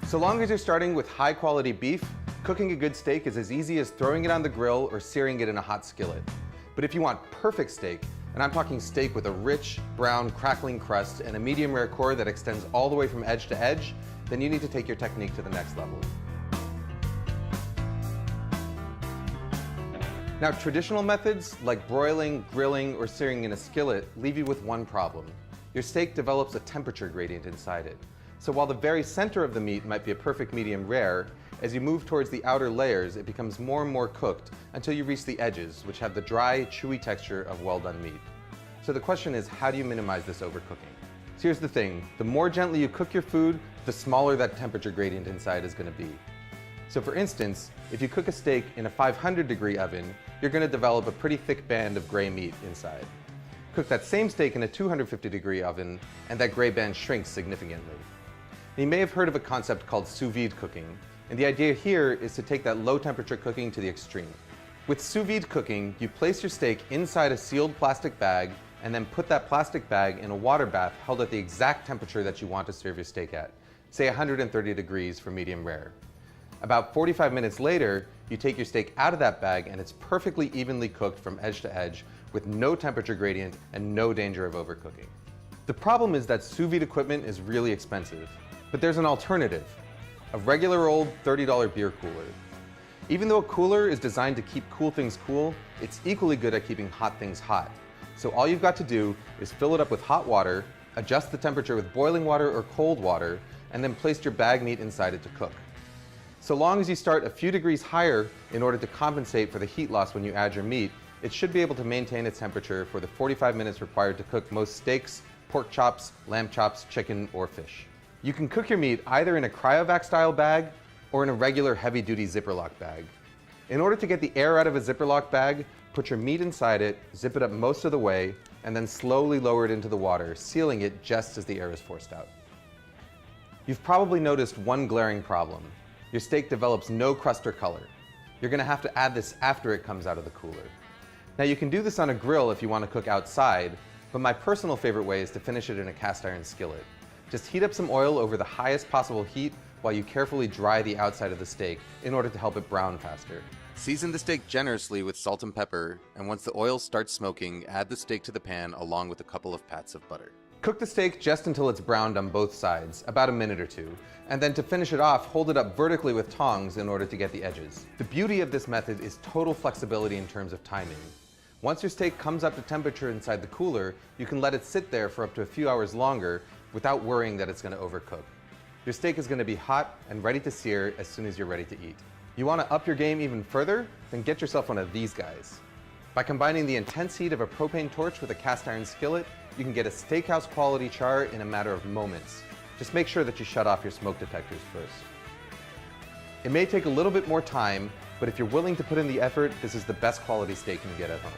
So long as you're starting with high quality beef, cooking a good steak is as easy as throwing it on the grill or searing it in a hot skillet. But if you want perfect steak, and I'm talking steak with a rich, brown, crackling crust and a medium rare core that extends all the way from edge to edge, then you need to take your technique to the next level. Now, traditional methods like broiling, grilling, or searing in a skillet leave you with one problem. Your steak develops a temperature gradient inside it. So while the very center of the meat might be a perfect medium rare, as you move towards the outer layers, it becomes more and more cooked until you reach the edges, which have the dry, chewy texture of well-done meat. So the question is, how do you minimize this overcooking? So here's the thing, the more gently you cook your food, the smaller that temperature gradient inside is going to be. So for instance, if you cook a steak in a 500-degree oven, you're going to develop a pretty thick band of gray meat inside. Cook that same steak in a 250-degree oven, and that gray band shrinks significantly. You may have heard of a concept called sous vide cooking, and the idea here is to take that low temperature cooking to the extreme. With sous vide cooking, you place your steak inside a sealed plastic bag and then put that plastic bag in a water bath held at the exact temperature that you want to serve your steak at, say 130 degrees for medium rare. About 45 minutes later, you take your steak out of that bag and it's perfectly evenly cooked from edge to edge with no temperature gradient and no danger of overcooking. The problem is that sous vide equipment is really expensive, but there's an alternative, a regular old $30 beer cooler. Even though a cooler is designed to keep cool things cool, it's equally good at keeping hot things hot. So all you've got to do is fill it up with hot water, adjust the temperature with boiling water or cold water, and then place your bag meat inside it to cook. So long as you start a few degrees higher in order to compensate for the heat loss when you add your meat, it should be able to maintain its temperature for the 45 minutes required to cook most steaks, pork chops, lamb chops, chicken, or fish. You can cook your meat either in a cryovac style bag or in a regular heavy duty Zipperlock bag. In order to get the air out of a Zipperlock bag, put your meat inside it, zip it up most of the way, and then slowly lower it into the water, sealing it just as the air is forced out. You've probably noticed one glaring problem. Your steak develops no crust or color. You're going to have to add this after it comes out of the cooler. Now you can do this on a grill if you want to cook outside, but my personal favorite way is to finish it in a cast iron skillet. Just heat up some oil over the highest possible heat while you carefully dry the outside of the steak in order to help it brown faster. Season the steak generously with salt and pepper, and once the oil starts smoking, add the steak to the pan along with a couple of pats of butter. Cook the steak just until it's browned on both sides, about a minute or two, and then to finish it off, hold it up vertically with tongs in order to get the edges. The beauty of this method is total flexibility in terms of timing. Once your steak comes up to temperature inside the cooler, you can let it sit there for up to a few hours longer without worrying that it's going to overcook. Your steak is going to be hot and ready to sear as soon as you're ready to eat. You want to up your game even further? Then get yourself one of these guys. By combining the intense heat of a propane torch with a cast iron skillet, you can get a steakhouse quality char in a matter of moments. Just make sure that you shut off your smoke detectors first. It may take a little bit more time, but if you're willing to put in the effort, this is the best quality steak you can get at home.